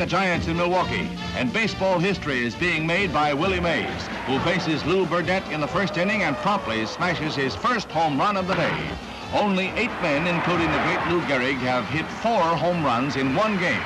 the Giants in Milwaukee, and baseball history is being made by Willie Mays, who faces Lou Burdett in the first inning and promptly smashes his first home run of the day. Only 8 men, including the great Lou Gehrig, have hit 4 home runs in one game.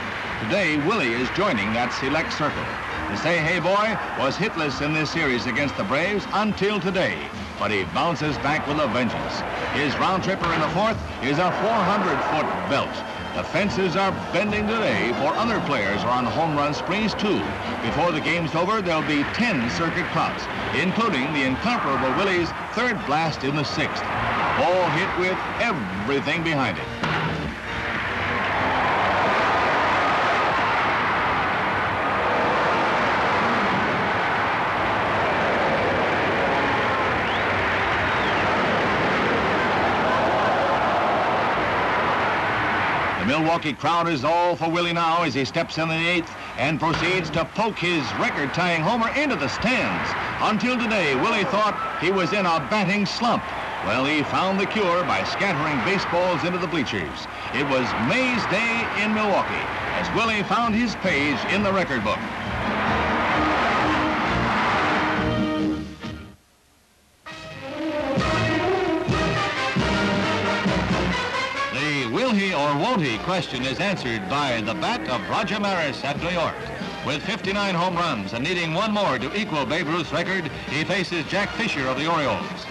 Today, Willie is joining that select circle. The Say Hey Boy was hitless in this series against the Braves until today, but he bounces back with a vengeance. His round tripper in the fourth is a 400-foot belt. The fences are bending today, for other players are on home run sprees too. Before the game's over, there'll be 10 circuit crops, including the incomparable Willie's third blast in the 6th. All hit with everything behind it. The Milwaukee crowd is all for Willie now as he steps in the 8th and proceeds to poke his record-tying homer into the stands. Until today, Willie thought he was in a batting slump. Well, he found the cure by scattering baseballs into the bleachers. It was Mays Day in Milwaukee as Willie found his page in the record book. Will he or won't he question is answered by the bat of Roger Maris at New York. With 59 home runs and needing 1 more to equal Babe Ruth's record, he faces Jack Fisher of the Orioles.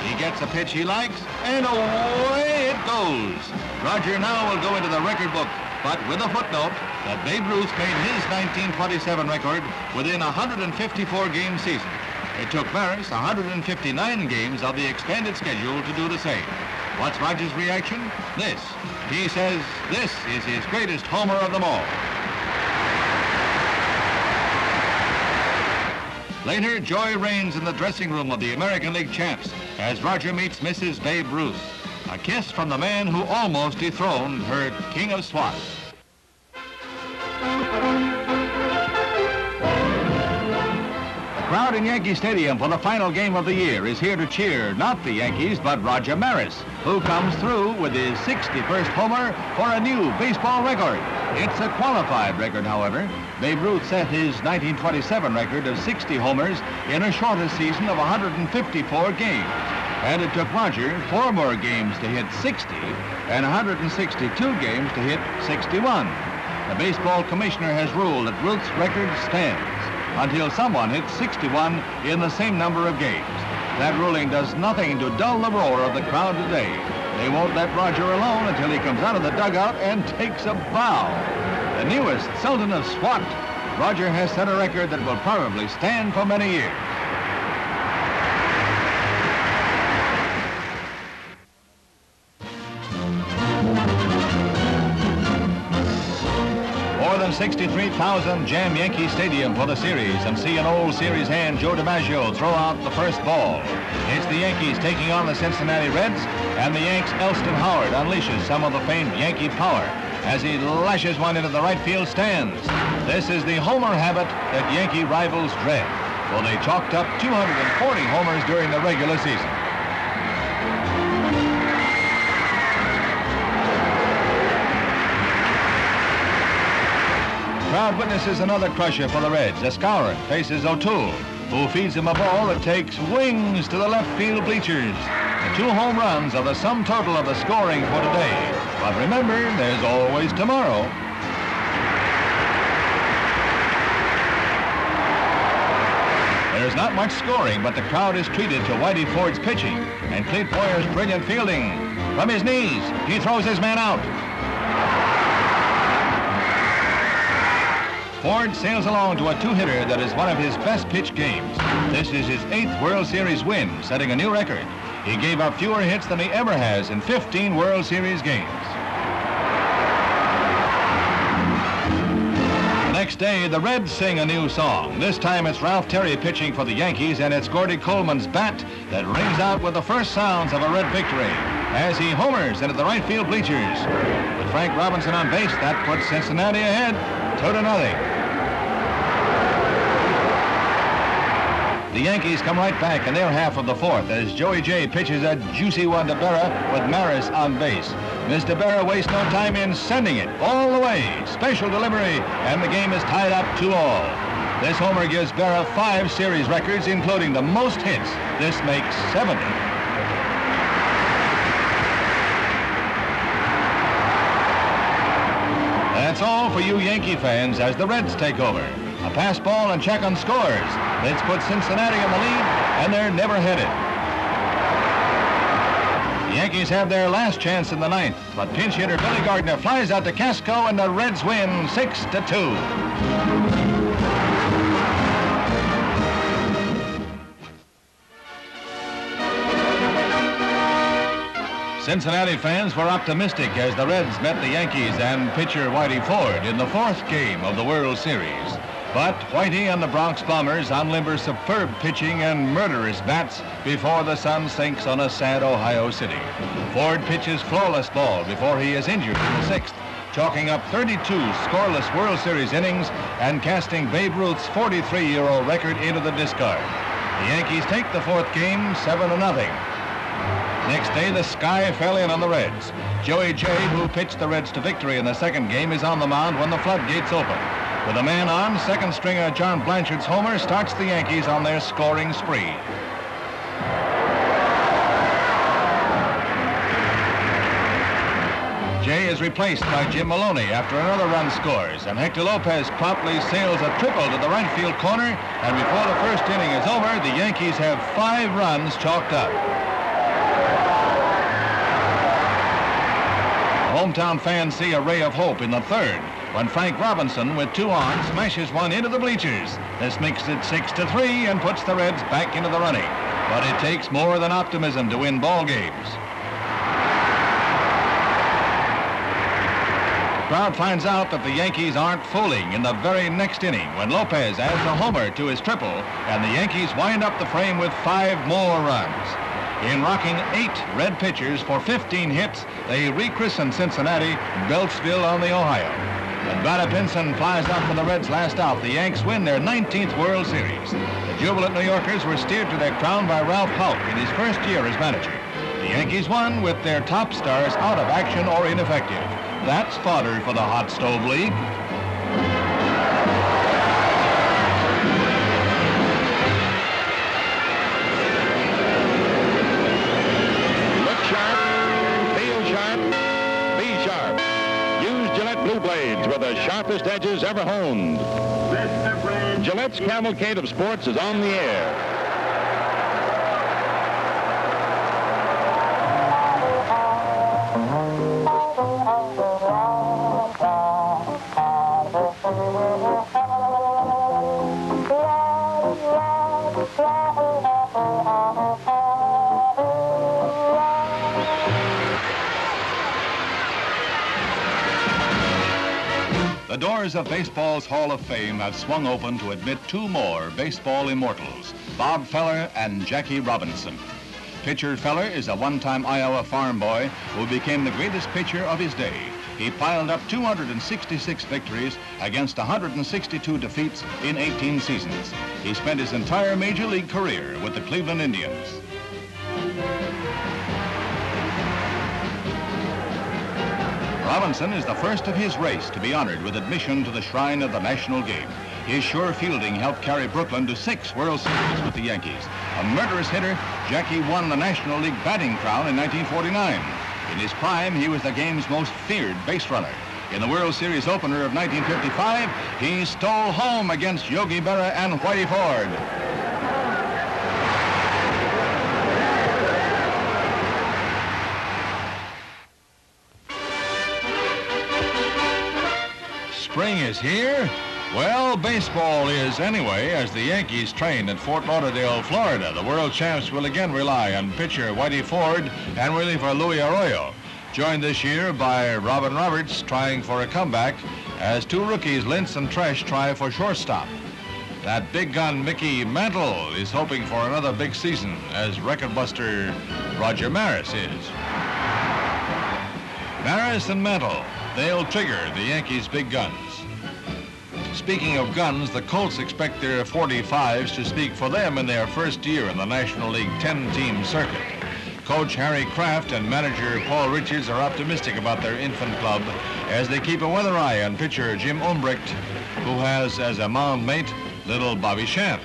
He gets a pitch he likes, and away it goes. Roger now will go into the record book, but with a footnote that Babe Ruth made his 1927 record within a 154-game season. It took Maris 159 games of the expanded schedule to do the same. What's Roger's reaction? This. He says this is his greatest homer of them all. Later, joy reigns in the dressing room of the American League champs as Roger meets Mrs. Babe Ruth. A kiss from the man who almost dethroned her King of Swat. The crowd in Yankee Stadium for the final game of the year is here to cheer not the Yankees, but Roger Maris, who comes through with his 61st homer for a new baseball record. It's a qualified record, however. Babe Ruth set his 1927 record of 60 homers in a shorter season of 154 games. And it took Roger 4 more games to hit 60 and 162 games to hit 61. The baseball commissioner has ruled that Ruth's record stands until someone hits 61 in the same number of games. That ruling does nothing to dull the roar of the crowd today. They won't let Roger alone until he comes out of the dugout and takes a bow. The newest Sultan of Swat, Roger has set a record that will probably stand for many years. More than 63,000 jam Yankee Stadium for the series and see an old series hand, Joe DiMaggio, throw out the first ball. It's the Yankees taking on the Cincinnati Reds, and the Yanks' Elston Howard unleashes some of the famed Yankee power as he lashes one into the right field stands. This is the homer habit that Yankee rivals dread, for they chalked up 240 homers during the regular season. Crowd witnesses another crusher for the Reds. Escaurin faces O'Toole, who feeds him a ball that takes wings to the left field bleachers. The 2 home runs are the sum total of the scoring for today. But remember, there's always tomorrow. There's not much scoring, but the crowd is treated to Whitey Ford's pitching and Clete Boyer's brilliant fielding. From his knees, he throws his man out. Ford sails along to a 2-hitter that is one of his best pitch games. This is his 8th World Series win, setting a new record. He gave up fewer hits than he ever has in 15 World Series games. The next day, the Reds sing a new song. This time it's Ralph Terry pitching for the Yankees, and it's Gordy Coleman's bat that rings out with the first sounds of a Red victory as he homers into the right field bleachers. With Frank Robinson on base, that puts Cincinnati ahead 2-0. The Yankees come right back in their half of the fourth as Joey J pitches a juicy one to Berra with Maris on base. Mr. Berra wastes no time in sending it all the way. Special delivery, and the game is tied up 2-all. This homer gives Berra 5 series records, including the most hits. This makes 70. That's all for you Yankee fans as the Reds take over. A pass ball and Chacon scores. This puts Cincinnati in the lead, and they're never headed. The Yankees have their last chance in the ninth, but pinch hitter Billy Gardner flies out to Casco, and the Reds win 6-2. Cincinnati fans were optimistic as the Reds met the Yankees and pitcher Whitey Ford in the fourth game of the World Series. But Whitey and the Bronx Bombers unlimber superb pitching and murderous bats before the sun sinks on a sad Ohio City. Ford pitches flawless ball before he is injured in the sixth, chalking up 32 scoreless World Series innings and casting Babe Ruth's 43-year-old record into the discard. The Yankees take the fourth game 7-0. Next day, the sky fell in on the Reds. Joey J, who pitched the Reds to victory in the second game, is on the mound when the floodgates open. With a man on, second stringer John Blanchard's homer starts the Yankees on their scoring spree. Jay is replaced by Jim Maloney after another run scores, and Hector Lopez promptly sails a triple to the right field corner, and before the first inning is over, the Yankees have 5 runs chalked up. Hometown fans see a ray of hope in the third when Frank Robinson, with 2 on, smashes one into the bleachers. This makes it 6-3 and puts the Reds back into the running. But it takes more than optimism to win ball games. The crowd finds out that the Yankees aren't fooling in the very next inning when Lopez adds a homer to his triple, and the Yankees wind up the frame with 5 more runs. In rocking 8 Red pitchers for 15 hits, they rechristen Cincinnati Beltsville on the Ohio. When Bada Pinson flies out for the Reds last out, the Yanks win their 19th World Series. The jubilant New Yorkers were steered to their crown by Ralph Houk in his first year as manager. The Yankees won with their top stars out of action or ineffective. That's fodder for the Hot Stove League. Blades with the sharpest edges ever honed. Gillette's cavalcade of sports is on the air. The doors of baseball's Hall of Fame have swung open to admit 2 more baseball immortals, Bob Feller and Jackie Robinson. Pitcher Feller is a one-time Iowa farm boy who became the greatest pitcher of his day. He piled up 266 victories against 162 defeats in 18 seasons. He spent his entire major league career with the Cleveland Indians. Robinson is the first of his race to be honored with admission to the shrine of the national game. His sure fielding helped carry Brooklyn to 6 World Series with the Yankees. A murderous hitter, Jackie won the National League batting crown in 1949. In his prime, he was the game's most feared base runner. In the World Series opener of 1955, he stole home against Yogi Berra and Whitey Ford. Spring is here? Well, baseball is anyway, as the Yankees train at Fort Lauderdale, Florida. The world champs will again rely on pitcher Whitey Ford and reliever Louis Arroyo, joined this year by Robin Roberts trying for a comeback as 2 rookies, Lintz and Tresh, try for shortstop. That big gun Mickey Mantle is hoping for another big season, as record buster Roger Maris is. Maris and Mantle, they'll trigger the Yankees' big guns. Speaking of guns, the Colts expect their 45s to speak for them in their first year in the National League 10-team circuit. Coach Harry Kraft and manager Paul Richards are optimistic about their infant club as they keep a weather eye on pitcher Jim Umbrecht, who has as a mound mate little Bobby Shantz.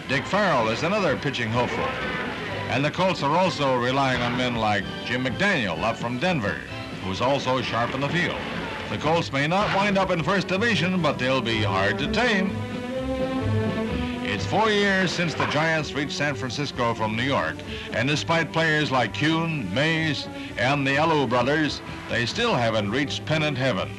Dick Farrell is another pitching hopeful. And the Colts are also relying on men like Jim McDaniel up from Denver, who's also sharp in the field. The Colts may not wind up in first division, but they'll be hard to tame. It's 4 years since the Giants reached San Francisco from New York, and despite players like Kuhn, Mays, and the Alou brothers, they still haven't reached pennant heaven.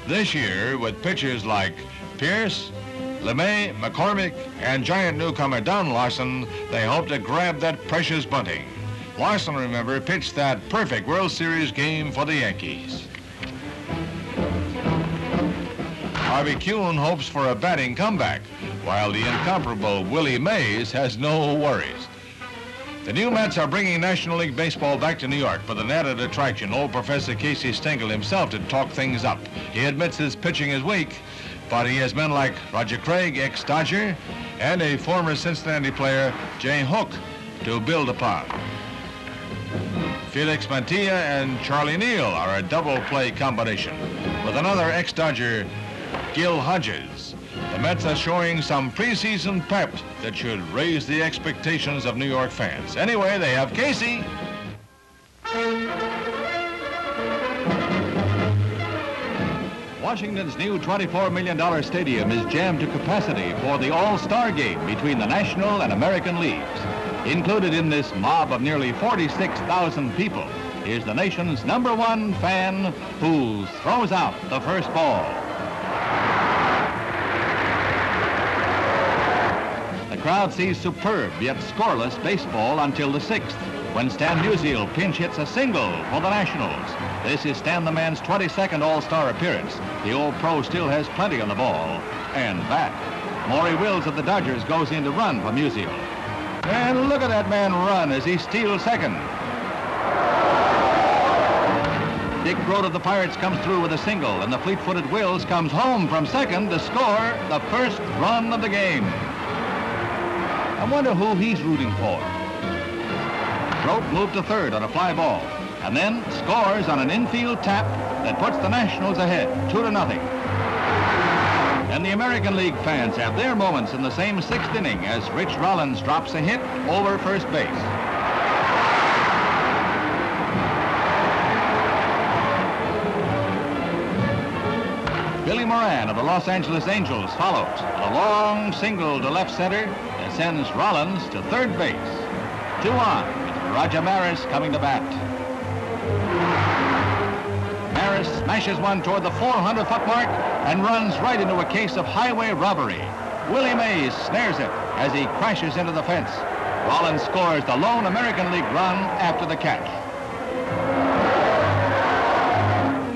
This year, with pitchers like Pierce, LeMay, McCormick, and Giant newcomer Don Larson, they hope to grab that precious bunting. Larson, remember, pitched that perfect World Series game for the Yankees. Harvey Kuhn hopes for a batting comeback, while the incomparable Willie Mays has no worries. The new Mets are bringing National League Baseball back to New York with an added attraction. Old Professor Casey Stengel himself to talk things up. He admits his pitching is weak, but he has men like Roger Craig, ex-Dodger, and a former Cincinnati player, Jay Hook, to build upon. Felix Mantilla and Charlie Neal are a double-play combination, with another ex-Dodger, Gil Hodges. The Mets are showing some preseason pep that should raise the expectations of New York fans. Anyway, they have Casey. Washington's new $24 million stadium is jammed to capacity for the All-Star game between the National and American Leagues. Included in this mob of nearly 46,000 people is the nation's #1 fan who throws out the first ball. The crowd sees superb yet scoreless baseball until the 6th, when Stan Musial pinch hits a single for the Nationals. This is Stan the Man's 22nd All-Star appearance. The old pro still has plenty on the ball and bat. Maury Wills of the Dodgers goes in to run for Musial. And look at that man run as he steals second. Dick Groat of the Pirates comes through with a single, and the fleet-footed Wills comes home from second to score the first run of the game. I wonder who he's rooting for. Groat moved to third on a fly ball, and then scores on an infield tap that puts the Nationals ahead, 2-0. And the American League fans have their moments in the same 6th inning as Rich Rollins drops a hit over first base. Billy Moran of the Los Angeles Angels follows a long single to left center that sends Rollins to third base. 2 on, with Roger Maris coming to bat. Maris smashes one toward the 400-foot mark and runs right into a case of highway robbery. Willie Mays snares it as he crashes into the fence. Rollins scores the lone American League run after the catch.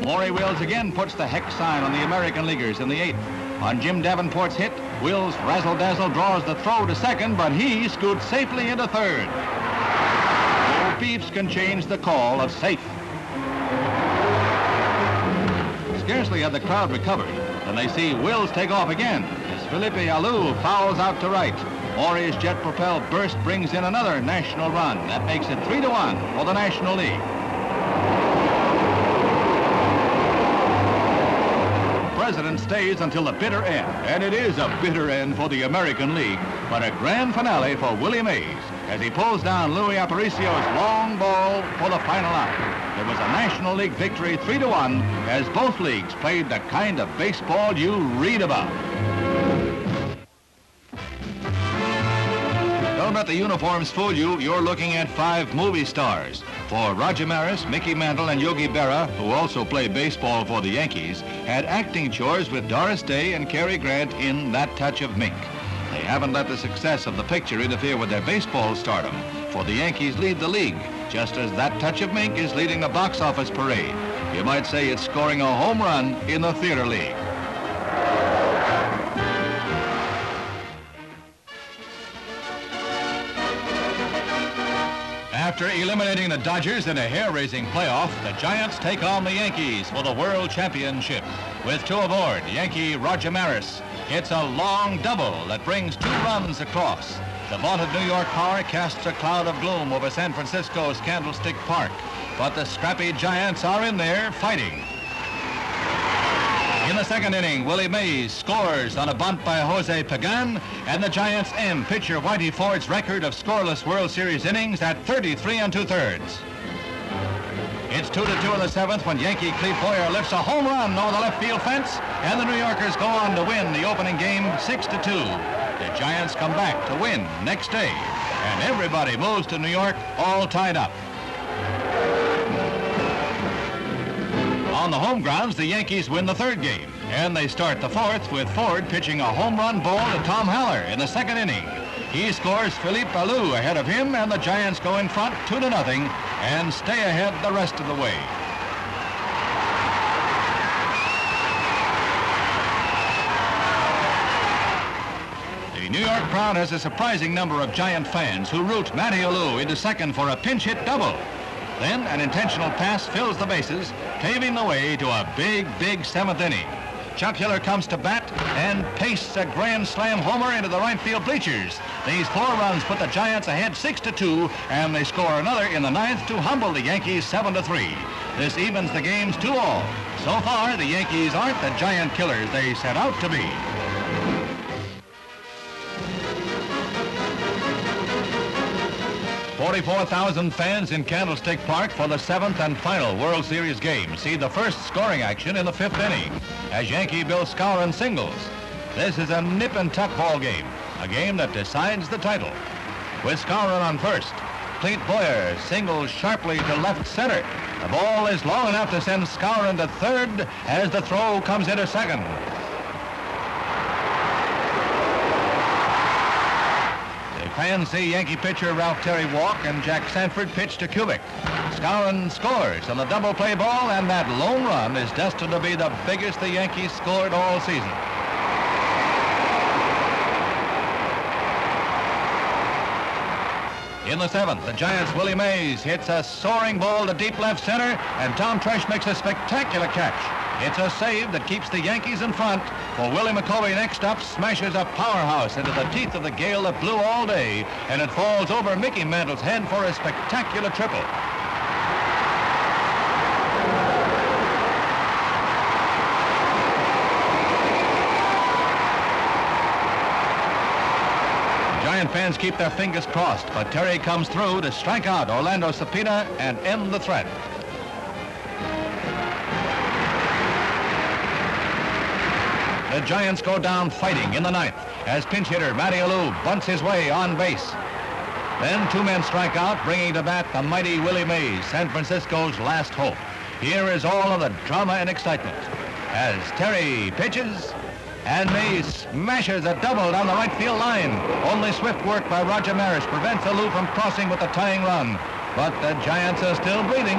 Maury Wills again puts the hex sign on the American Leaguers in the 8th. On Jim Davenport's hit, Wills razzle-dazzle draws the throw to second, but he scoots safely into third. Old Beefs can change the call of safe. Scarcely had the crowd recovered when they see Wills take off again as Felipe Alou fouls out to right. Maury's jet-propelled burst brings in another national run. That makes it 3-1 for the National League. The president stays until the bitter end, and it is a bitter end for the American League, but a grand finale for Willie Mays as he pulls down Louis Aparicio's long ball for the final out. It was a National League victory 3-1 as both leagues played the kind of baseball you read about. Don't let the uniforms fool you. You're looking at 5 movie stars. For Roger Maris, Mickey Mantle, and Yogi Berra, who also play baseball for the Yankees, had acting chores with Doris Day and Cary Grant in That Touch of Mink. They haven't let the success of the picture interfere with their baseball stardom, for the Yankees lead the league, just as That Touch of Mink is leading the box office parade. You might say it's scoring a home run in the theater league. After eliminating the Dodgers in a hair-raising playoff, the Giants take on the Yankees for the World Championship. With two aboard, Yankee Roger Maris hits a long double that brings 2 runs across. The vaunted New York power casts a cloud of gloom over San Francisco's Candlestick Park, but the scrappy Giants are in there fighting. In the second inning, Willie Mays scores on a bunt by Jose Pagan, and the Giants end pitcher Whitey Ford's record of scoreless World Series innings at 33 2/3. It's 2-2 in the 7th when Yankee Cleve Boyer lifts a home run over the left field fence, and the New Yorkers go on to win the opening game 6-2. The Giants come back to win next day, and everybody moves to New York all tied up. On the home grounds, the Yankees win the 3rd game, and they start the 4th with Ford pitching a home run ball to Tom Haller in the 2nd inning. He scores Philippe Alou ahead of him, and the Giants go in front 2-0 and stay ahead the rest of the way. The New York crowd has a surprising number of Giant fans who root Matty Alou into second for a pinch hit double. Then an intentional pass fills the bases, paving the way to a big 7th inning. Chuck Hiller comes to bat and pastes a grand slam homer into the right field bleachers. These 4 runs put the Giants ahead 6-2, and they score another in the 9th to humble the Yankees 7-3. This evens the games 2-all. So far, the Yankees aren't the giant killers they set out to be. $44,000 fans in Candlestick Park for the 7th and final World Series game. See the first scoring action in the 5th inning as Yankee Bill Skowron singles. This is a nip-and-tuck ball game, a game that decides the title. With Skowron on first, Cleve Boyer singles sharply to left center. The ball is long enough to send Skowron to 3rd as the throw comes into 2nd. Fans see Yankee pitcher Ralph Terry walk and Jack Sanford pitch to Kubik. Skowron scores on the double play ball, and that lone run is destined to be the biggest the Yankees scored all season. In the 7th, the Giants' Willie Mays hits a soaring ball to deep left center, and Tom Tresh makes a spectacular catch. It's a save that keeps the Yankees in front, for Willie McCovey next up smashes a powerhouse into the teeth of the gale that blew all day, and it falls over Mickey Mantle's head for a spectacular triple. Giant fans keep their fingers crossed, but Terry comes through to strike out Orlando Cepeda and end the threat. The Giants go down fighting in the 9th as pinch hitter Matty Alou bunts his way on base. Then 2 men strike out, bringing to bat the mighty Willie Mays, San Francisco's last hope. Here is all of the drama and excitement as Terry pitches and Mays smashes a double down the right field line. Only swift work by Roger Maris prevents Alou from crossing with the tying run, but the Giants are still breathing.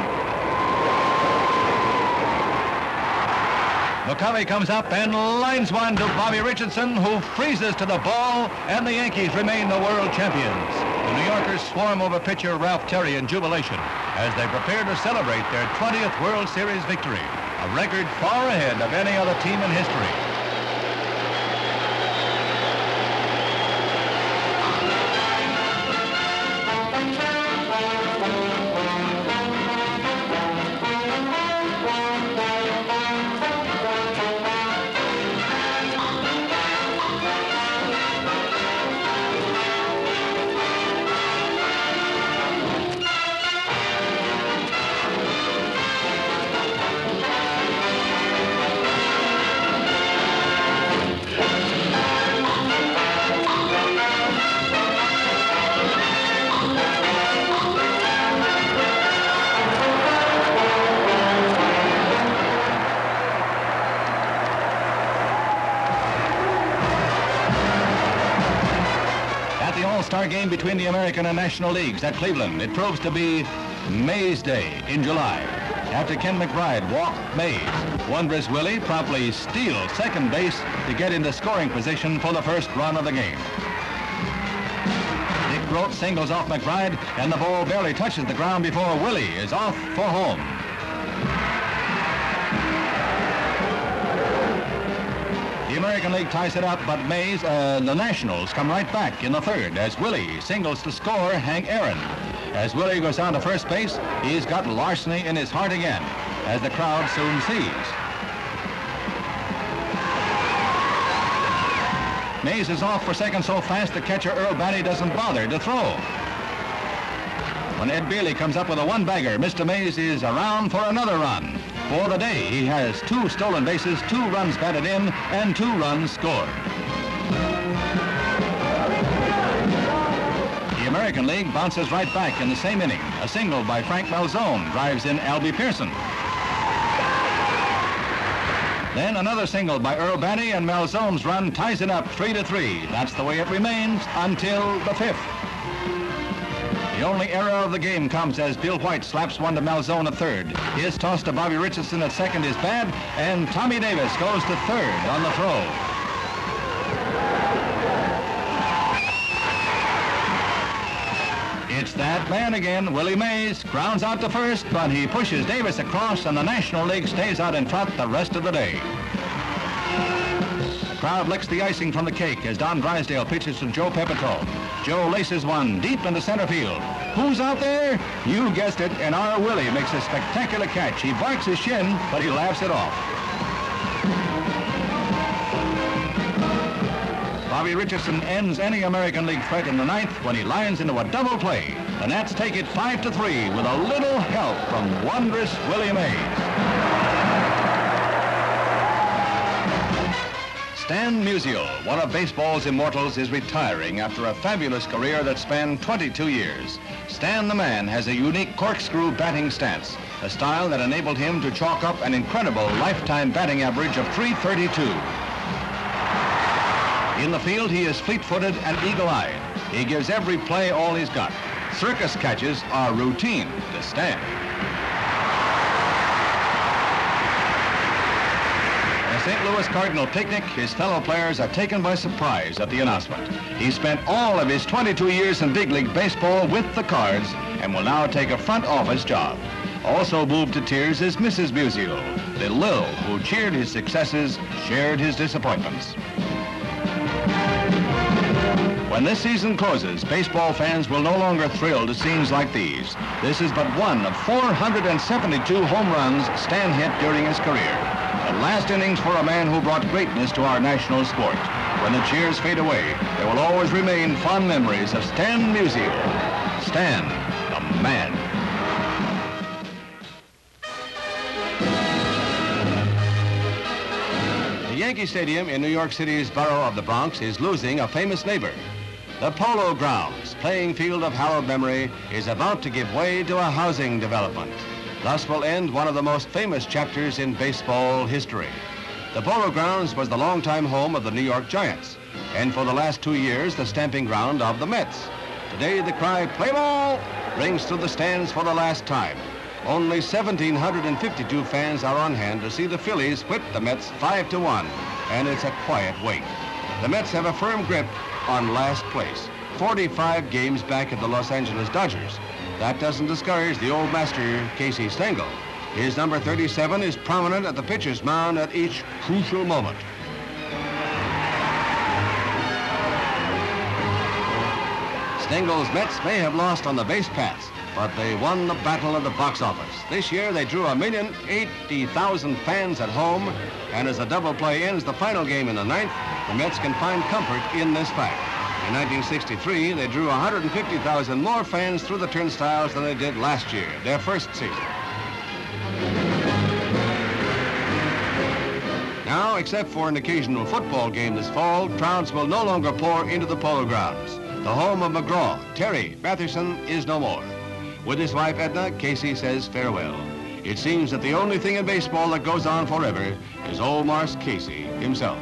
McCovey comes up and lines one to Bobby Richardson, who freezes to the ball, and the Yankees remain the world champions. The New Yorkers swarm over pitcher Ralph Terry in jubilation as they prepare to celebrate their 20th World Series victory, a record far ahead of any other team in history. All-Star game between the American and National Leagues at Cleveland. It proves to be Mays Day in July. After Ken McBride walked Mays, Wondrous Willie promptly steals second base to get into scoring position for the first run of the game. Dick Grote singles off McBride, and the ball barely touches the ground before Willie is off for home. The American League ties it up, but the Nationals come right back in the third as Willie singles to score Hank Aaron. As Willie goes down to first base, he's got larceny in his heart again, as the crowd soon sees. Mays is off for second so fast the catcher Earl Batty doesn't bother to throw. When Ed Bealey comes up with a one-bagger, Mr. Mays is around for another run. For the day, he has 2 stolen bases, 2 runs batted in, and 2 runs scored. The American League bounces right back in the same inning. A single by Frank Malzone drives in Albie Pearson. Then another single by Earl Batty, and Malzone's run ties it up 3-3. That's the way it remains until the 5th. The only error of the game comes as Bill White slaps one to Malzone at third. His toss to Bobby Richardson at second is bad, and Tommy Davis goes to third on the throw. It's that man again, Willie Mays, grounds out to first, but he pushes Davis across, and the National League stays out in front the rest of the day. The crowd licks the icing from the cake as Don Drysdale pitches to Joe Pepitone. Joe laces one deep into center field. Who's out there? You guessed it, and our Willie makes a spectacular catch. He barks his shin, but he laughs it off. Bobby Richardson ends any American League threat in the 9th when he lines into a double play. The Nats take it 5-3 with a little help from wondrous Willie Mays. Stan Musial, one of baseball's immortals, is retiring after a fabulous career that spanned 22 years. Stan the Man has a unique corkscrew batting stance, a style that enabled him to chalk up an incredible lifetime batting average of .332. In the field, he is fleet-footed and eagle-eyed. He gives every play all he's got. Circus catches are routine to Stan. At a St. Louis Cardinal picnic, his fellow players are taken by surprise at the announcement. He spent all of his 22 years in big league baseball with the Cards and will now take a front office job. Also moved to tears is Mrs. Musial. Little Lil, who cheered his successes, shared his disappointments. When this season closes, baseball fans will no longer thrill to scenes like these. This is but one of 472 home runs Stan hit during his career. The last innings for a man who brought greatness to our national sport. When the cheers fade away, there will always remain fond memories of Stan Musial. Stan, the Man. The Yankee Stadium in New York City's borough of the Bronx is losing a famous neighbor. The Polo Grounds, playing field of hallowed memory, is about to give way to a housing development. Thus will end one of the most famous chapters in baseball history. The Polo Grounds was the longtime home of the New York Giants, and for the last 2 years, the stamping ground of the Mets. Today, the cry, "Play ball!" rings through the stands for the last time. Only 1,752 fans are on hand to see the Phillies whip the Mets 5-1, and it's a quiet wait. The Mets have a firm grip on last place, 45 games back at the Los Angeles Dodgers. That doesn't discourage the old master, Casey Stengel. His number 37 is prominent at the pitcher's mound at each crucial moment. Stengel's Mets may have lost on the base paths, but they won the battle at the box office. This year, they drew 1,080,000 fans at home, and as a double play ends the final game in the 9th, the Mets can find comfort in this fact. In 1963, they drew 150,000 more fans through the turnstiles than they did last year, their first season. Now, except for an occasional football game this fall, crowds will no longer pour into the Polo Grounds. The home of McGraw, Terry Batherson, is no more. With his wife, Edna, Casey says farewell. It seems that the only thing in baseball that goes on forever is old Marse Casey himself.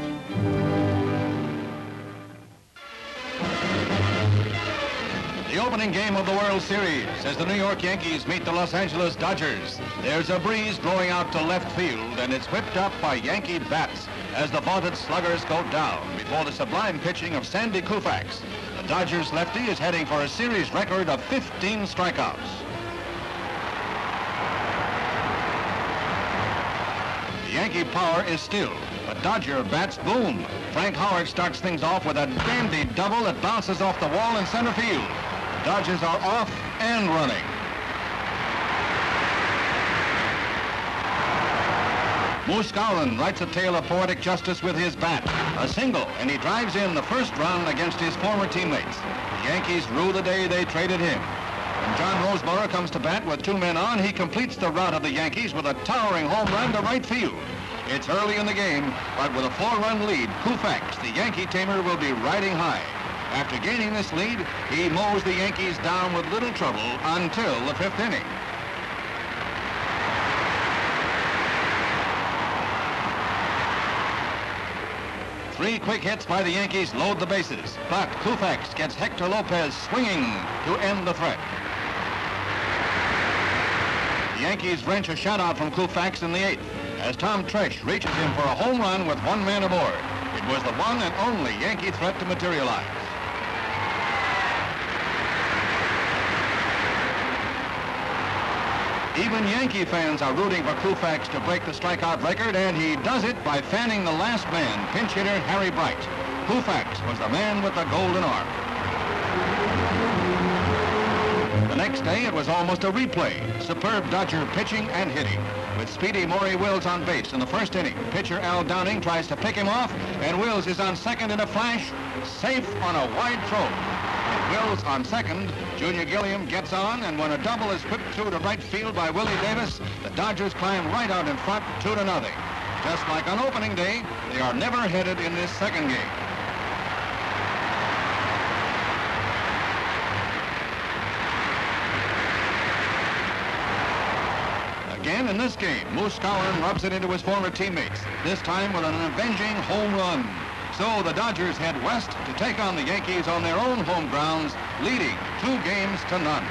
The opening game of the World Series as the New York Yankees meet the Los Angeles Dodgers. There's a breeze blowing out to left field, and it's whipped up by Yankee bats as the vaunted sluggers go down before the sublime pitching of Sandy Koufax. The Dodgers lefty is heading for a series record of 15 strikeouts. The Yankee power is still, but Dodger bats boom. Frank Howard starts things off with a dandy double that bounces off the wall in center field. The Dodgers are off and running. Moose Skowron writes a tale of poetic justice with his bat. A single, and he drives in the first run against his former teammates. The Yankees rue the day they traded him. When John Roseboro comes to bat with 2 men on, he completes the rout of the Yankees with a towering home run to right field. It's early in the game, but with a 4-run lead, Koufax, the Yankee tamer, will be riding high. After gaining this lead, he mows the Yankees down with little trouble until the 5th inning. Three quick hits by the Yankees load the bases, but Koufax gets Hector Lopez swinging to end the threat. The Yankees wrench a shutout from Koufax in the 8th as Tom Tresh reaches him for a home run with 1 man aboard. It was the one and only Yankee threat to materialize. Even Yankee fans are rooting for Koufax to break the strikeout record, and he does it by fanning the last man, pinch hitter Harry Bright. Koufax was the man with the golden arm. The next day, it was almost a replay. Superb Dodger pitching and hitting. With speedy Maury Wills on base in the 1st inning, pitcher Al Downing tries to pick him off, and Wills is on second in a flash, safe on a wide throw. Wills on second, Junior Gilliam gets on, and when a double is whipped through to right field by Willie Davis, the Dodgers climb right out in front, 2-0. Just like on opening day, they are never headed in this second game. Again in this game, Moose Skowron rubs it into his former teammates, this time with an avenging home run. So the Dodgers head west to take on the Yankees on their own home grounds, leading 2-0.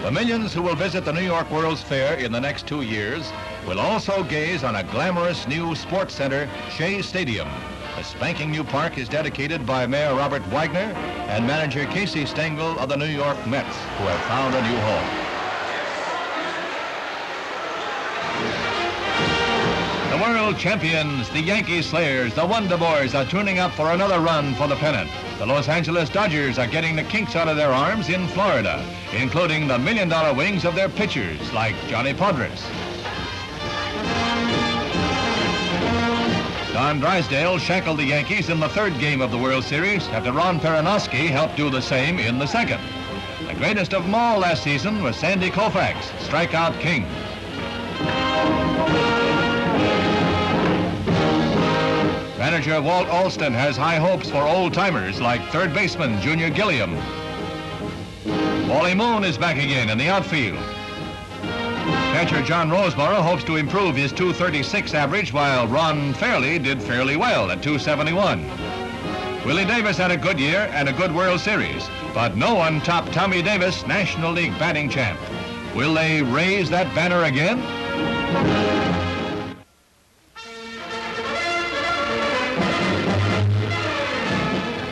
The millions who will visit the New York World's Fair in the next 2 years will also gaze on a glamorous new sports center, Shea Stadium. The spanking new park is dedicated by Mayor Robert Wagner and manager Casey Stengel of the New York Mets, who have found a new home. The world champions, the Yankee Slayers, the Wonder Boys are tuning up for another run for the pennant. The Los Angeles Dodgers are getting the kinks out of their arms in Florida, including the $1 million wings of their pitchers like Johnny Podres. Don Drysdale shackled the Yankees in the 3rd game of the World Series after Ron Peronoski helped do the same in the 2nd. The greatest of them all last season was Sandy Koufax, strikeout king. Manager Walt Alston has high hopes for old-timers like 3rd baseman Junior Gilliam. Wally Moon is back again in the outfield. Catcher John Roseboro hopes to improve his .236 average, while Ron Fairly did fairly well at .271. Willie Davis had a good year and a good World Series, but no one topped Tommy Davis, National League batting champ. Will they raise that banner again?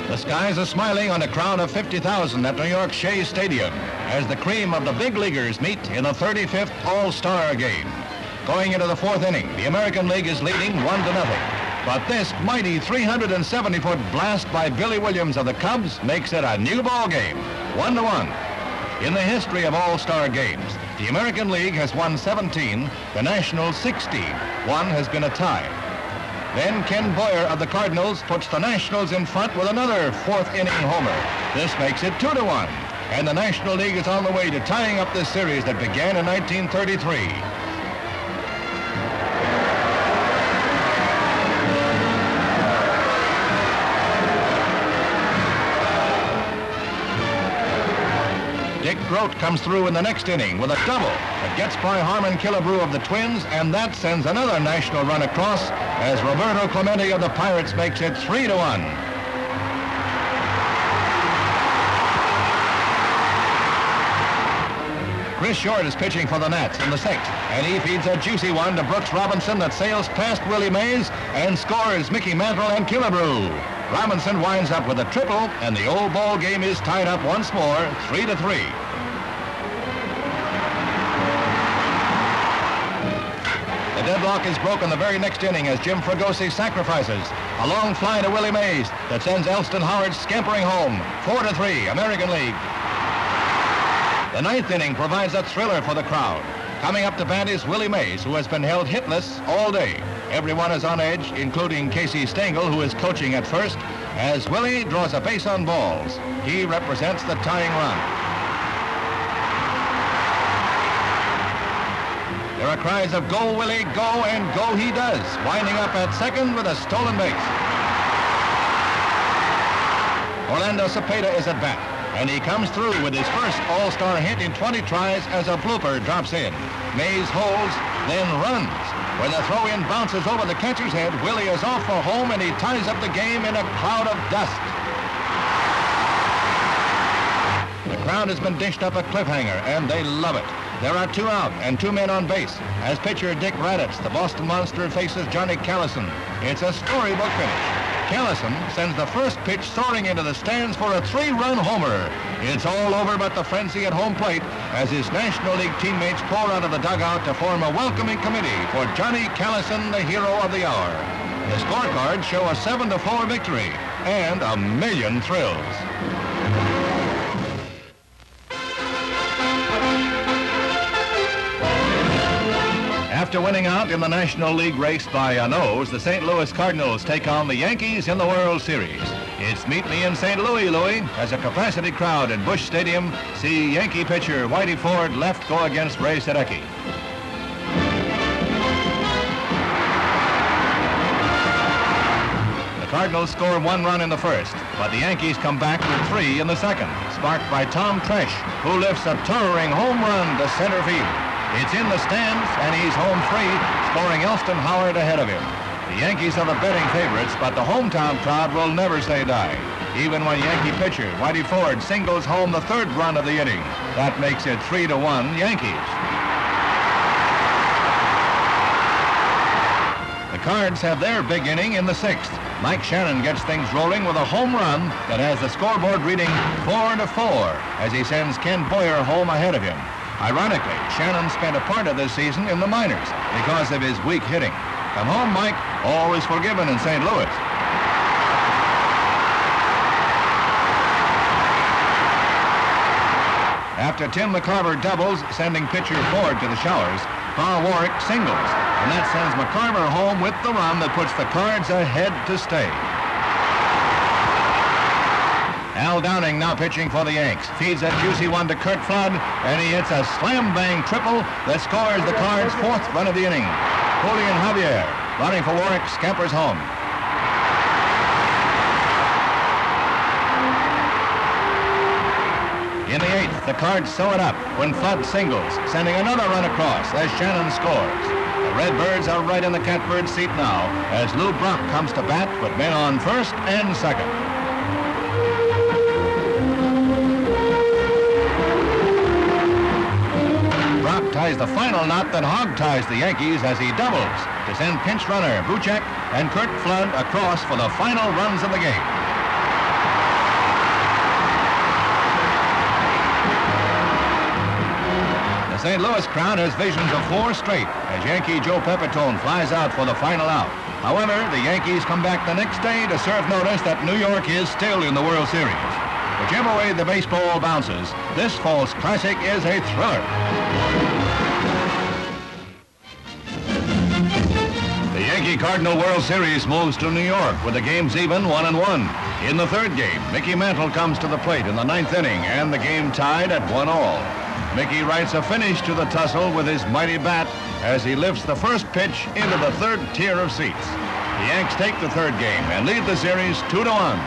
The skies are smiling on a crowd of 50,000 at New York Shea Stadium as the cream of the big leaguers meet in the 35th All-Star Game. Going into the 4th inning, the American League is leading 1-0. But this mighty 370-foot blast by Billy Williams of the Cubs makes it a new ball game, 1-1. In the history of All-Star Games, the American League has won 17, the National 60. One has been a tie. Then Ken Boyer of the Cardinals puts the Nationals in front with another 4th inning homer. This makes it 2-1. And the National League is on the way to tying up this series that began in 1933. Dick Grote comes through in the next inning with a double that gets by Harmon Killebrew of the Twins, and that sends another national run across as Roberto Clemente of the Pirates makes it 3-1. Chris Short is pitching for the Nats in the sixth, and he feeds a juicy one to Brooks Robinson that sails past Willie Mays and scores Mickey Mantle and Killebrew. Robinson winds up with a triple, and the old ball game is tied up once more, 3-3. The deadlock is broken the very next inning as Jim Fregosi sacrifices. A long fly to Willie Mays that sends Elston Howard scampering home, 4-3, American League. The ninth inning provides a thriller for the crowd. Coming up to bat is Willie Mays, who has been held hitless all day. Everyone is on edge, including Casey Stengel, who is coaching at first, as Willie draws a base on balls. He represents the tying run. There are cries of "Go, Willie, go," and go he does, winding up at second with a stolen base. Orlando Cepeda is at bat, and he comes through with his first all-star hit in 20 tries as a blooper drops in. Mays holds, then runs. When the throw-in bounces over the catcher's head, Willie is off for home, and he ties up the game in a cloud of dust. The crowd has been dished up a cliffhanger, and they love it. There are 2 out and 2 men on base as pitcher Dick Raddatz, the Boston Monster, faces Johnny Callison. It's a storybook finish. Callison sends the first pitch soaring into the stands for a 3-run homer. It's all over but the frenzy at home plate as his National League teammates pour out of the dugout to form a welcoming committee for Johnny Callison, the hero of the hour. The scorecards show a 7-4 victory and a million thrills. After winning out in the National League race by a nose, the St. Louis Cardinals take on the Yankees in the World Series. It's Meet Me in St. Louis, as a capacity crowd in Busch Stadium see Yankee pitcher Whitey Ford left go against Ray Sadecki. The Cardinals score 1 run in the first, but the Yankees come back with 3 in the second, sparked by Tom Tresh, who lifts a towering home run to center field. It's in the stands, and he's home free, scoring Elston Howard ahead of him. The Yankees are the betting favorites, but the hometown crowd will never say die. Even when Yankee pitcher Whitey Ford singles home the 3rd run of the inning. That makes it 3-1 Yankees. The Cards have their big inning in the 6th. Mike Shannon gets things rolling with a home run that has the scoreboard reading 4-4 as he sends Ken Boyer home ahead of him. Ironically, Shannon spent a part of this season in the minors because of his weak hitting. Come home, Mike. All is forgiven in St. Louis. After Tim McCarver doubles, sending pitcher Ford to the showers, Carl Warwick singles, and that sends McCarver home with the run that puts the Cards ahead to stay. Al Downing now pitching for the Yanks. Feeds that juicy one to Curt Flood, and he hits a slam-bang triple that scores the Cards' 4th run of the inning. Julian Javier, running for Warwick, scampers home. In the 8th, the Cards sew it up when Flood singles, sending another run across as Shannon scores. The Redbirds are right in the catbird seat now as Lou Brock comes to bat with men on first and second. Brock ties the final knot that hog-ties the Yankees as he doubles to send pinch runner Buchek and Curt Flood across for the final runs of the game. The St. Louis crowd has visions of 4 straight as Yankee Joe Pepitone flies out for the final out. However, the Yankees come back the next day to serve notice that New York is still in the World Series. Whichever way the baseball bounces, this fall's classic is a thriller. The Yankee-Cardinal World Series moves to New York with the games even 1-1. In the 3rd game, Mickey Mantle comes to the plate in the 9th inning and the game tied at 1-all. Mickey writes a finish to the tussle with his mighty bat as he lifts the first pitch into the 3rd tier of seats. The Yanks take the 3rd game and lead the series 2-1.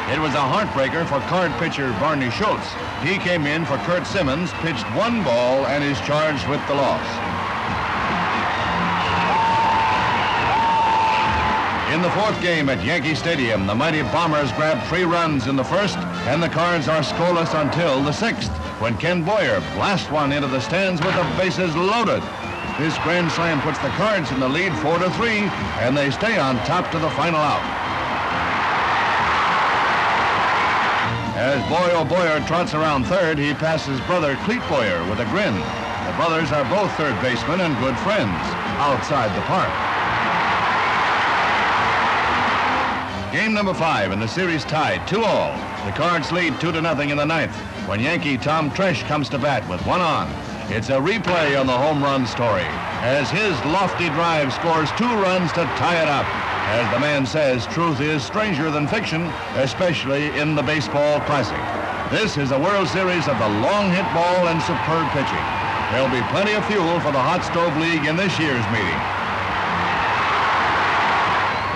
It was a heartbreaker for card pitcher Barney Schultz. He came in for Curt Simmons, pitched 1 ball, and is charged with the loss. In the 4th game at Yankee Stadium, the mighty Bombers grabbed 3 runs in the 1st, and the Cards are scoreless until the 6th, when Ken Boyer blasts one into the stands with the bases loaded. This grand slam puts the Cards in the lead 4-3, and they stay on top to the final out. As Boyo Boyer trots around third, he passes brother Clete Boyer with a grin. The brothers are both third basemen and good friends outside the park. Game number 5, and the series tied 2-all. The Cards lead 2-0 in the 9th when Yankee Tom Tresh comes to bat with 1 on. It's a replay on the home run story as his lofty drive scores 2 runs to tie it up. As the man says, truth is stranger than fiction, especially in the baseball classic. This is a World Series of the long hit ball and superb pitching. There'll be plenty of fuel for the Hot Stove League in this year's meeting.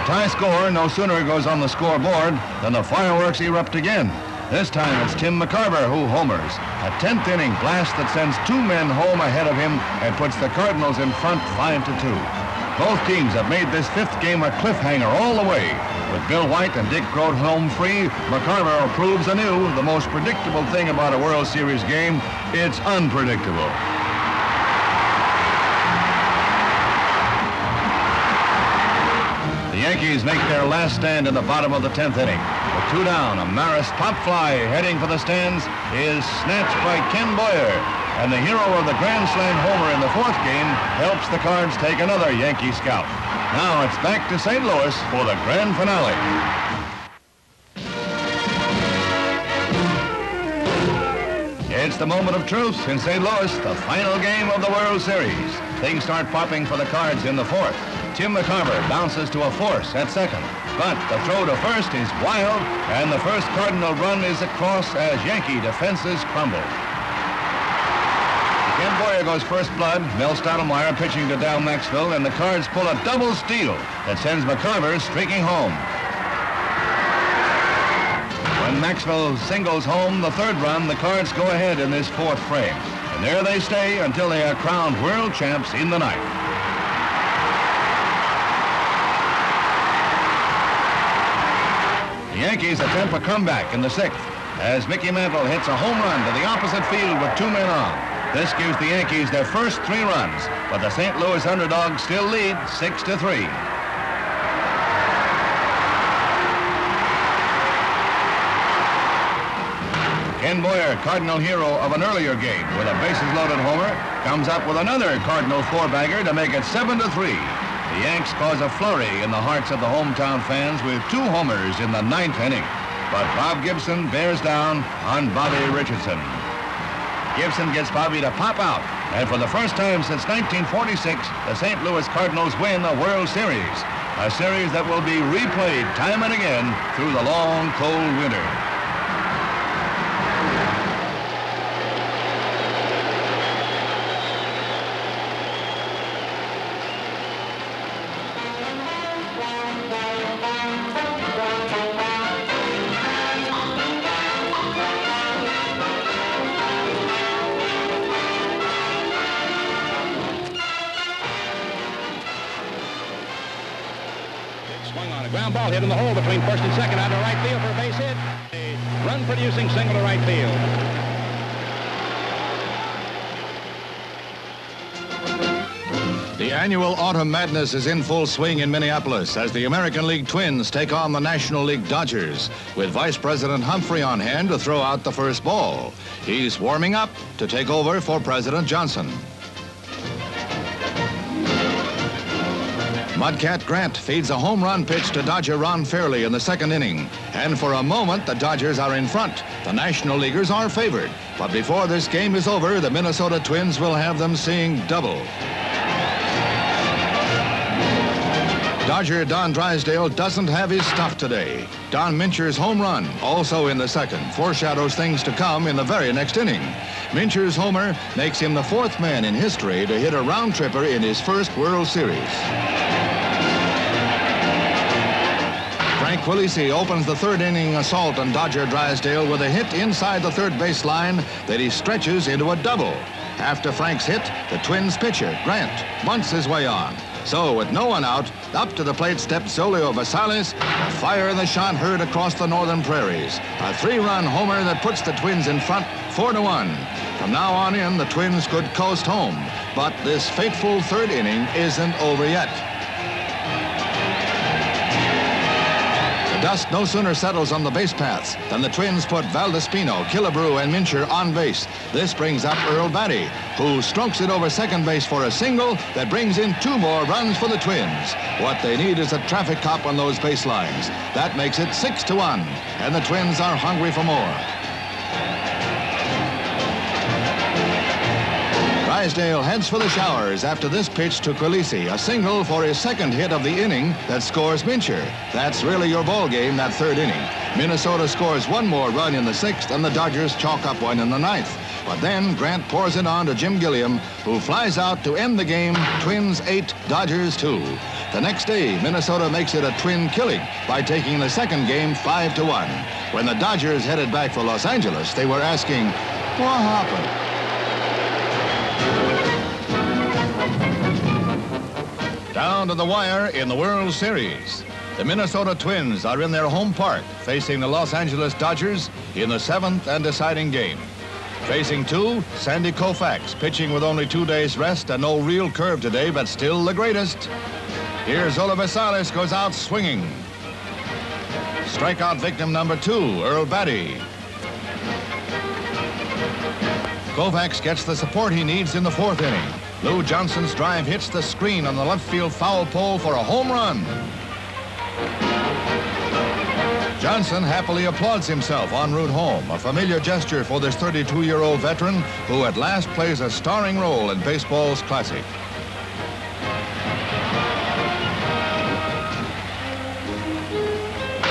The tie score no sooner goes on the scoreboard than the fireworks erupt again. This time it's Tim McCarver who homers. A 10th inning blast that sends 2 men home ahead of him and puts the Cardinals in front 5-2. Both teams have made this 5th game a cliffhanger all the way. With Bill White and Dick Groat home free, McCarver proves anew the most predictable thing about a World Series game, it's unpredictable. The Yankees make their last stand in the bottom of the 10th inning. With 2 down, a Maris pop fly heading for the stands is snatched by Ken Boyer. And the hero of the Grand Slam homer in the 4th game helps the Cards take another Yankee scalp. Now it's back to St. Louis for the grand finale. It's the moment of truth in St. Louis, the final game of the World Series. Things start popping for the Cards in the 4th. Tim McCarver bounces to a force at second, but the throw to first is wild, and the first Cardinal run is across as Yankee defenses crumble. Ken Boyer goes first blood, Mel Stottlemyre pitching to Dal Maxville, and the Cards pull a double steal that sends McCarver streaking home. When Maxville singles home the 3rd run, the Cards go ahead in this 4th frame. And there they stay until they are crowned world champs in the 9th. The Yankees attempt a comeback in the 6th as Mickey Mantle hits a home run to the opposite field with 2 men on. This gives the Yankees their first 3 runs, but the St. Louis underdogs still lead 6-3. Ken Boyer, Cardinal hero of an earlier game with a bases-loaded homer, comes up with another Cardinal 4-bagger to make it 7-3. The Yanks cause a flurry in the hearts of the hometown fans with 2 homers in the 9th inning. But Bob Gibson bears down on Bobby Richardson. Gibson gets Bobby to pop out, and for the first time since 1946, the St. Louis Cardinals win a World Series, a series that will be replayed time and again through the long, cold winter. Swung on a ground ball hit in the hole between first and second out to right field for a base hit. A run-producing single to right field. The annual Autumn Madness is in full swing in Minneapolis as the American League Twins take on the National League Dodgers, with Vice President Humphrey on hand to throw out the first ball. He's warming up to take over for President Johnson. Mudcat Grant feeds a home run pitch to Dodger Ron Fairly in the 2nd inning. And for a moment, the Dodgers are in front. The National Leaguers are favored. But before this game is over, the Minnesota Twins will have them seeing double. Dodger Don Drysdale doesn't have his stuff today. Don Mincher's home run, also in the 2nd, foreshadows things to come in the very next inning. Mincher's homer makes him the 4th man in history to hit a round tripper in his first World Series. Frank Frank Quilisi opens the third inning assault on Dodger Drysdale with a hit inside the third base line that he stretches into a double. After Frank's hit, the Twins pitcher, Grant, bunts his way on. So with no one out, up to the plate stepped Zolio Vasales to fire the shot heard across the northern prairies. A 3-run homer that puts the Twins in front 4-1. From now on in, the Twins could coast home. But this fateful third inning isn't over yet. The dust no sooner settles on the base paths than the Twins put Valdespino, Killebrew, and Mincher on base. This brings up Earl Batty, who strokes it over second base for a single that brings in 2 more runs for the Twins. What they need is a traffic cop on those baselines. That makes it 6-1, and the Twins are hungry for more. Drysdale heads for the showers after this pitch to Quilisi, a single for his second hit of the inning that scores Mincher. That's really your ball game, that third inning. Minnesota scores 1 more run in the 6th, and the Dodgers chalk up 1 in the 9th. But then Grant pours it on to Jim Gilliam, who flies out to end the game, Twins 8, Dodgers 2. The next day, Minnesota makes it a twin killing by taking the second game 5-1. When the Dodgers headed back for Los Angeles, they were asking, what happened? Down to the wire in the World Series. The Minnesota Twins are in their home park facing the Los Angeles Dodgers in the 7th and deciding game. Facing 2, Sandy Koufax, pitching with only 2 days rest and no real curve today, but still the greatest. Here's Zolio Vasales goes out swinging. Strikeout victim number 2, Earl Batty. Koufax gets the support he needs in the 4th inning. Lou Johnson's drive hits the screen on the left field foul pole for a home run. Johnson happily applauds himself en route home, a familiar gesture for this 32-year-old veteran who at last plays a starring role in baseball's classic.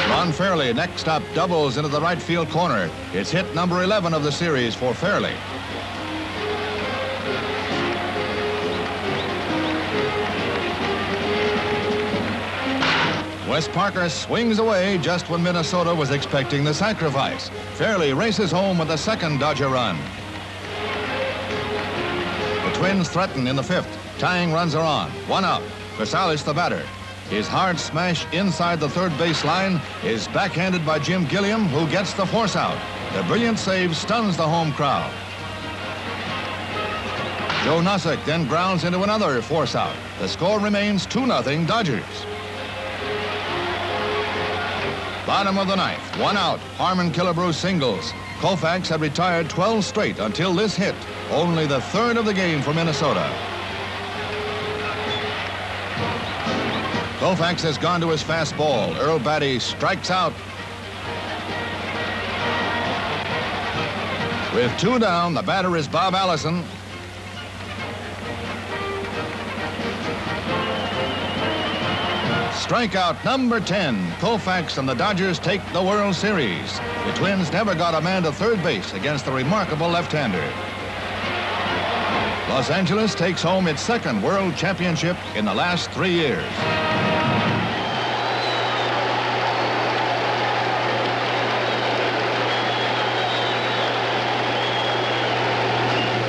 Ron Fairley, next up, doubles into the right field corner. It's hit number 11 of the series for Fairley. Wes Parker swings away just when Minnesota was expecting the sacrifice. Fairley races home with the second Dodger run. The Twins threaten in the 5th. Tying runs are on. 1 out. Vasales the batter. His hard smash inside the third base line is backhanded by Jim Gilliam, who gets the force out. The brilliant save stuns the home crowd. Joe Nosek then grounds into another force out. The score remains 2-0 Dodgers. Bottom of the 9th, 1 out. Harmon Killebrew singles. Koufax had retired 12 straight until this hit, only the 3rd of the game for Minnesota. Koufax has gone to his fastball. Earl Batty strikes out. With 2 down, the batter is Bob Allison. Strikeout number 10. Koufax and the Dodgers take the World Series. The Twins never got a man to third base against the remarkable left-hander. Los Angeles takes home its 2nd World Championship in the last 3 years.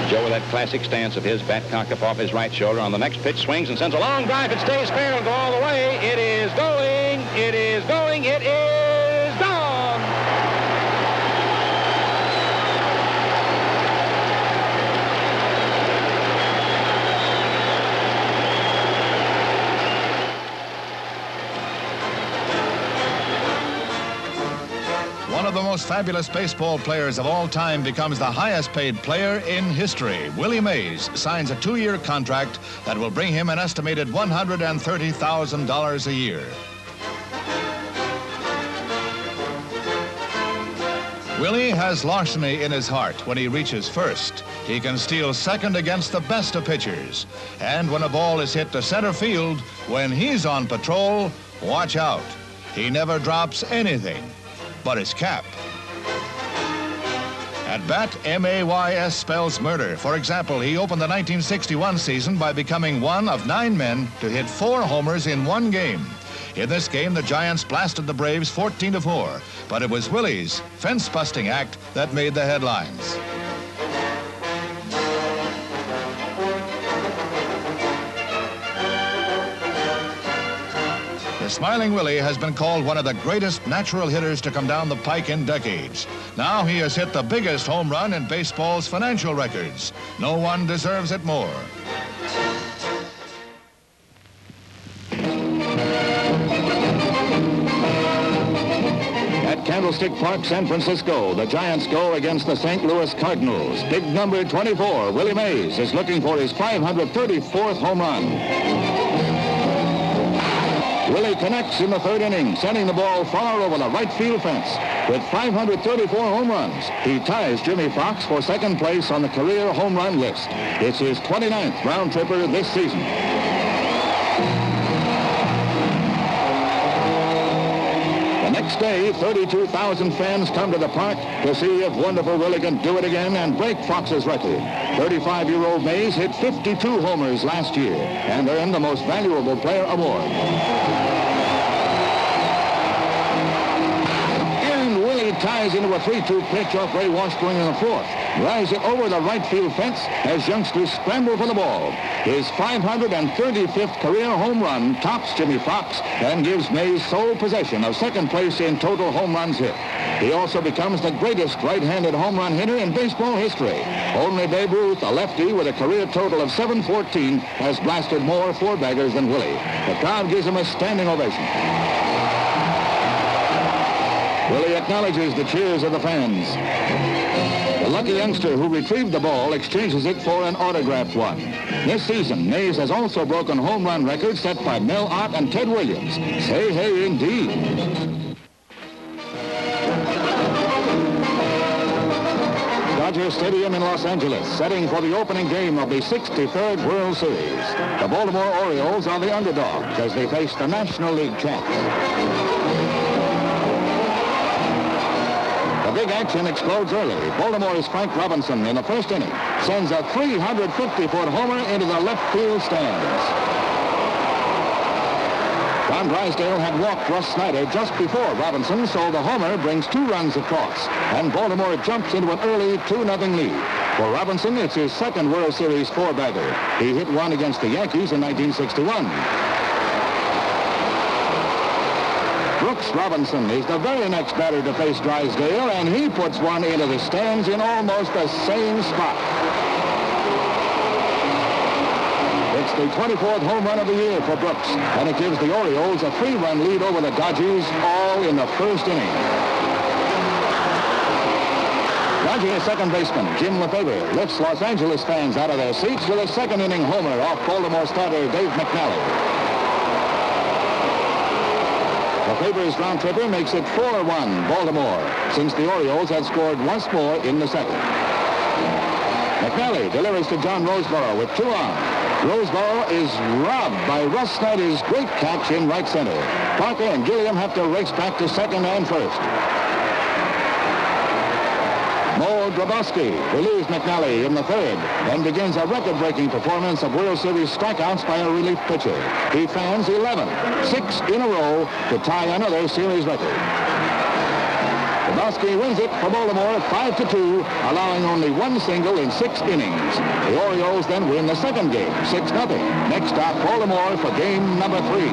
Joe with that classic stance of his, bat cocked up off his right shoulder. On the next pitch, swings and sends a long drive. It stays fair and go all the way. It is going. It is going. It is gone. One of the most fabulous baseball players of all time becomes the highest paid player in history. Willie Mays signs a 2-year contract that will bring him an estimated $130,000 a year. Willie has larceny in his heart when he reaches first. He can steal second against the best of pitchers. And when a ball is hit to center field, when he's on patrol, watch out. He never drops anything but his cap. At bat, M-A-Y-S spells murder. For example, he opened the 1961 season by becoming one of 9 men to hit 4 homers in 1 game. In this game, the Giants blasted the Braves 14-4, but it was Willie's fence-busting act that made the headlines. Smiling Willie has been called one of the greatest natural hitters to come down the pike in decades. Now he has hit the biggest home run in baseball's financial records. No one deserves it more. At Candlestick Park, San Francisco, the Giants go against the St. Louis Cardinals. Big number 24, Willie Mays, is looking for his 534th home run. Willie connects in the third inning, sending the ball far over the right field fence. With 534 home runs, he ties Jimmy Foxx for second place on the career home run list. It's his 29th round tripper this season. The next day, 32,000 fans come to the park to see if wonderful Willie can do it again and break Fox's record. 35-year-old Mays hit 52 homers last year and earned the Most Valuable Player award. And Willie ties into a 3-2 pitch off Ray Washburn in the fourth. Drives it over the right field fence as youngsters scramble for the ball. His 535th career home run tops Jimmy Foxx and gives Mays sole possession of second place in total home runs hit. He also becomes the greatest right-handed home run hitter in baseball history. Only Babe Ruth, a lefty with a career total of 714, has blasted more four-baggers than Willie. The crowd gives him a standing ovation. Willie acknowledges the cheers of the fans. The lucky youngster who retrieved the ball exchanges it for an autographed one. This season, Mays has also broken home run records set by Mel Ott and Ted Williams. Say hey indeed. Dodger Stadium in Los Angeles, setting for the opening game of the 63rd World Series. The Baltimore Orioles are the underdogs as they face the National League champs. The big action explodes early. Baltimore's Frank Robinson in the first inning sends a 350-foot homer into the left field stands. Don Drysdale had walked Russ Snyder just before Robinson, so the homer brings 2 runs across, and Baltimore jumps into an early 2-0 lead. For Robinson, it's his second World Series four-bagger. He hit one against the Yankees in 1961. Brooks Robinson is the very next batter to face Drysdale, and he puts one into the stands in almost the same spot. It's the 24th home run of the year for Brooks, and it gives the Orioles a 3-run lead over the Dodgers, all in the first inning. Dodgers second baseman Jim Lefebvre lifts Los Angeles fans out of their seats with a second inning homer off Baltimore starter Dave McNally. Lefebvre's round tripper makes it 4-1 Baltimore, since the Orioles had scored once more in the second. McNally delivers to John Roseboro with 2 on. Roseboro is robbed by Russ Snyder's great catch in right center. Parker and Gilliam have to race back to second and first. Mo Grabowski relieves McNally in the third and begins a record-breaking performance of World Series strikeouts by a relief pitcher. He fans 11, 6 in a row to tie another series record. Grabowski wins it for Baltimore 5-2, allowing only 1 single in 6 innings. The Orioles then win the second game, 6-0. Next stop, Baltimore for game number 3.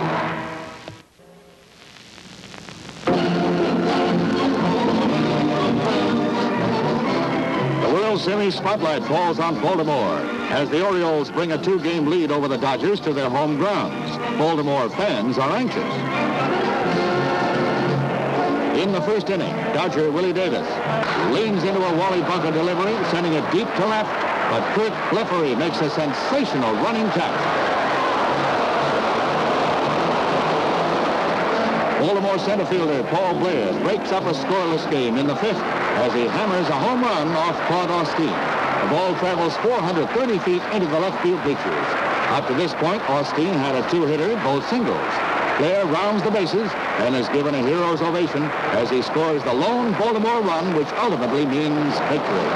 Series spotlight falls on Baltimore as the Orioles bring a 2-game lead over the Dodgers to their home grounds. Baltimore fans are anxious. In the first inning, Dodger Willie Davis leans into a Wally Bunker delivery, sending it deep to left, but Kurt Blefary makes a sensational running catch. Baltimore center fielder Paul Blair breaks up a scoreless game in the 5th as he hammers a home run off Claude Osteen. The ball travels 430 feet into the left field bleachers. Up to this point, Osteen had a 2-hitter, both singles. Blair rounds the bases and is given a hero's ovation as he scores the lone Baltimore run, which ultimately means victory.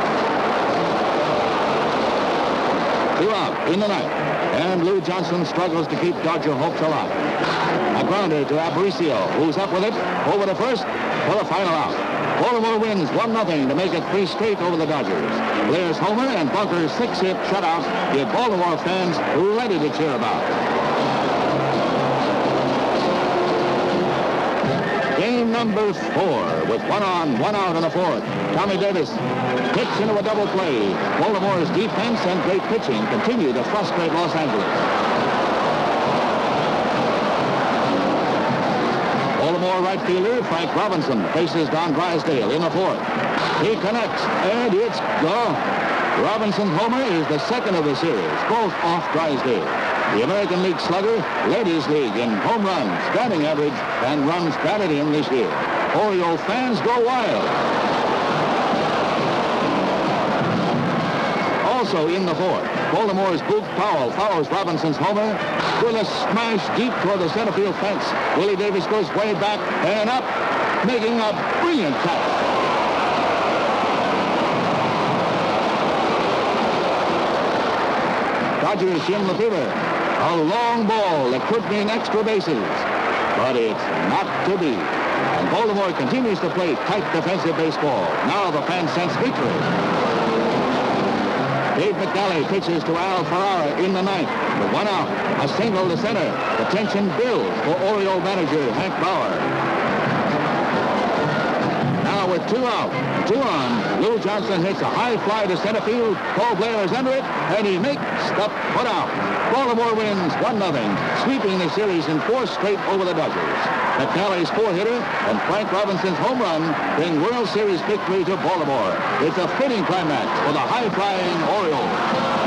2 out in the ninth, and Lou Johnson struggles to keep Dodger hopes alive. A grounder to Aparicio, who's up with it over to first for the final out. Baltimore wins 1-0 to make it 3 straight over the Dodgers. Blair's homer and Bunker's 6-hit shutout give Baltimore fans plenty to cheer about. Game number 4 with 1 on, 1 out in the 4th. Tommy Davis hits into a double play. Baltimore's defense and great pitching continue to frustrate Los Angeles. Baltimore right fielder Frank Robinson faces Don Drysdale in the 4th. He connects, and it's gone. Robinson's homer is the second of the series, both off Drysdale. The American League slugger led his league in home runs, batting average, and runs batted in this year. Oriole fans go wild. Also in the 4th, Baltimore's Boog Powell follows Robinson's homer with a smash deep toward the center field fence. Willie Davis goes way back and up, making a brilliant catch. Dodgers Jim Lefebvre. A long ball that could mean extra bases, but it's not to be. And Baltimore continues to play tight defensive baseball. Now the fans sense victory. Dave McNally pitches to Al Ferrara in the 9th. With 1 out, a single to center. The tension builds for Oriole manager Hank Bauer. Now with 2 out, 2 on, Lou Johnson hits a high fly to center field. Paul Blair is under it, and he makes the put out. Baltimore wins 1-0, sweeping the series in 4 straight over the Dodgers. McNally's 4-hitter and Frank Robinson's home run bring World Series victory to Baltimore. It's a fitting climax for the high-flying Orioles.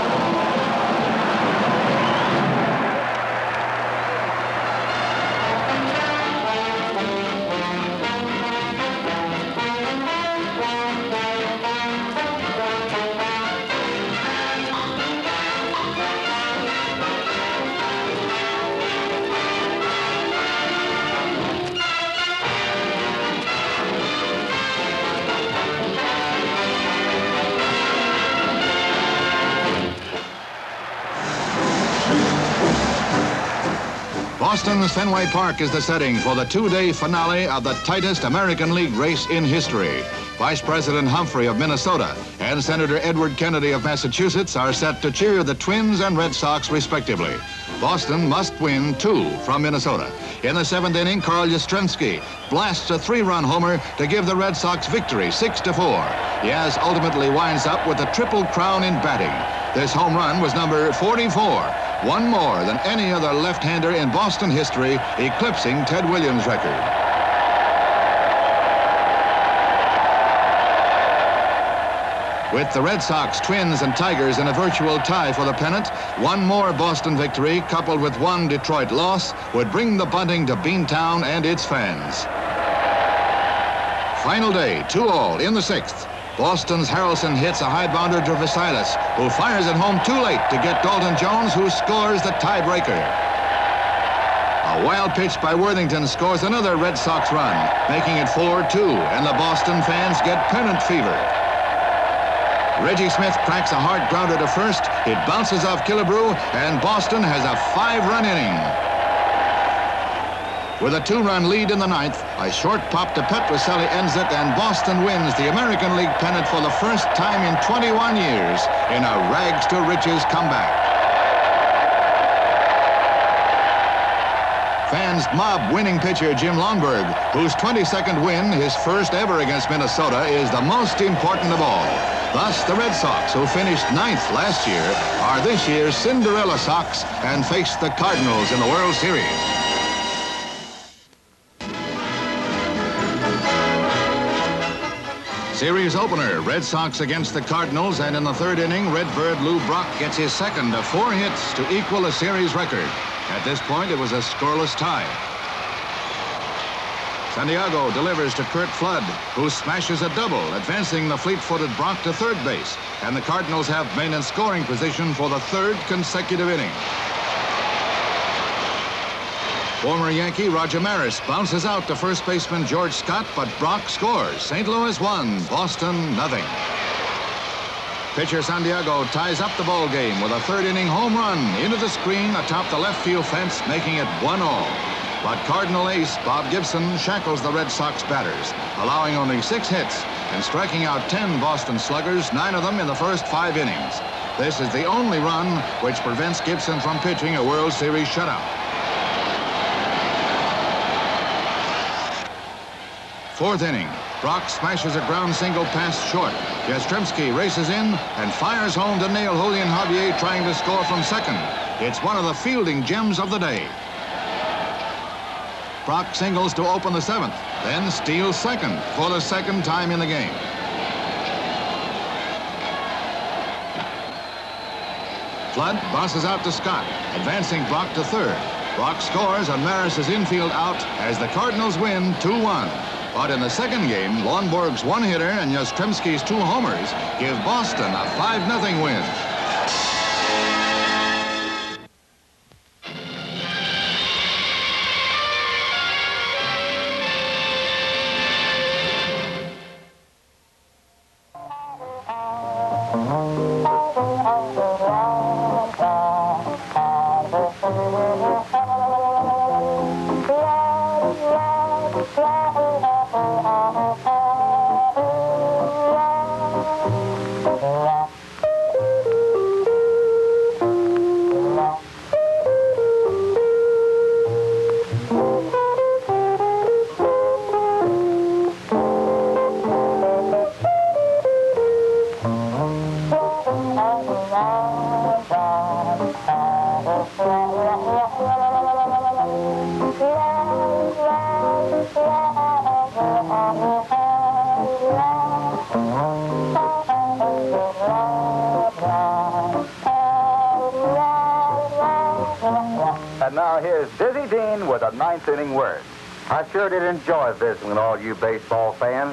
Boston's Fenway Park is the setting for the 2-day finale of the tightest American League race in history. Vice President Humphrey of Minnesota and Senator Edward Kennedy of Massachusetts are set to cheer the Twins and Red Sox respectively. Boston must win 2 from Minnesota. In the 7th inning, Carl Yastrzemski blasts a 3-run homer to give the Red Sox victory 6-4. Yaz ultimately winds up with the Triple Crown in batting. This home run was number 44, one more than any other left-hander in Boston history, eclipsing Ted Williams' record. With the Red Sox, Twins, and Tigers in a virtual tie for the pennant, one more Boston victory coupled with one Detroit loss would bring the bunting to Beantown and its fans. Final day, 2-all in the 6th. Boston's Harrelson hits a high bounder to Vasilis, who fires it home too late to get Dalton Jones, who scores the tiebreaker. A wild pitch by Worthington scores another Red Sox run, making it 4-2, and the Boston fans get pennant fever. Reggie Smith cracks a hard grounder to first. It bounces off Killebrew, and Boston has a 5-run inning. With a 2-run lead in the 9th, a short pop to Petrocelli ends it, and Boston wins the American League pennant for the first time in 21 years in a rags-to-riches comeback. Fans mob winning pitcher Jim Longberg, whose 22nd win, his first ever against Minnesota, is the most important of all. Thus, the Red Sox, who finished 9th last year, are this year's Cinderella Sox and face the Cardinals in the World Series. Series opener, Red Sox against the Cardinals, and in the 3rd inning, Redbird Lou Brock gets his second of 4 hits to equal the series record. At this point, it was a scoreless tie. Santiago delivers to Curt Flood, who smashes a double, advancing the fleet-footed Brock to 3rd base, and the Cardinals have been in scoring position for the 3rd consecutive inning. Former Yankee Roger Maris bounces out to first baseman George Scott, but Brock scores. St. Louis 1, Boston 0. Pitcher Santiago ties up the ball game with a 3rd inning home run into the screen atop the left field fence, making it 1-all. But Cardinal ace Bob Gibson shackles the Red Sox batters, allowing only 6 hits and striking out 10 Boston sluggers, 9 of them in the first 5 innings. This is the only run which prevents Gibson from pitching a World Series shutout. 4th inning, Brock smashes a ground single past short. Yastrzemski races in and fires home to nail Julian Javier trying to score from second. It's one of the fielding gems of the day. Brock singles to open the 7th, then steals second for the 2nd time in the game. Flood bosses out to Scott, advancing Brock to 3rd. Brock scores and Maris's infield out as the Cardinals win 2-1. But in the 2nd game, Lonborg's 1-hitter and Yastrzemski's 2 homers give Boston a 5-0 win. And now here's Dizzy Dean with a 9th inning word. I sure did enjoy visiting with all you baseball fans.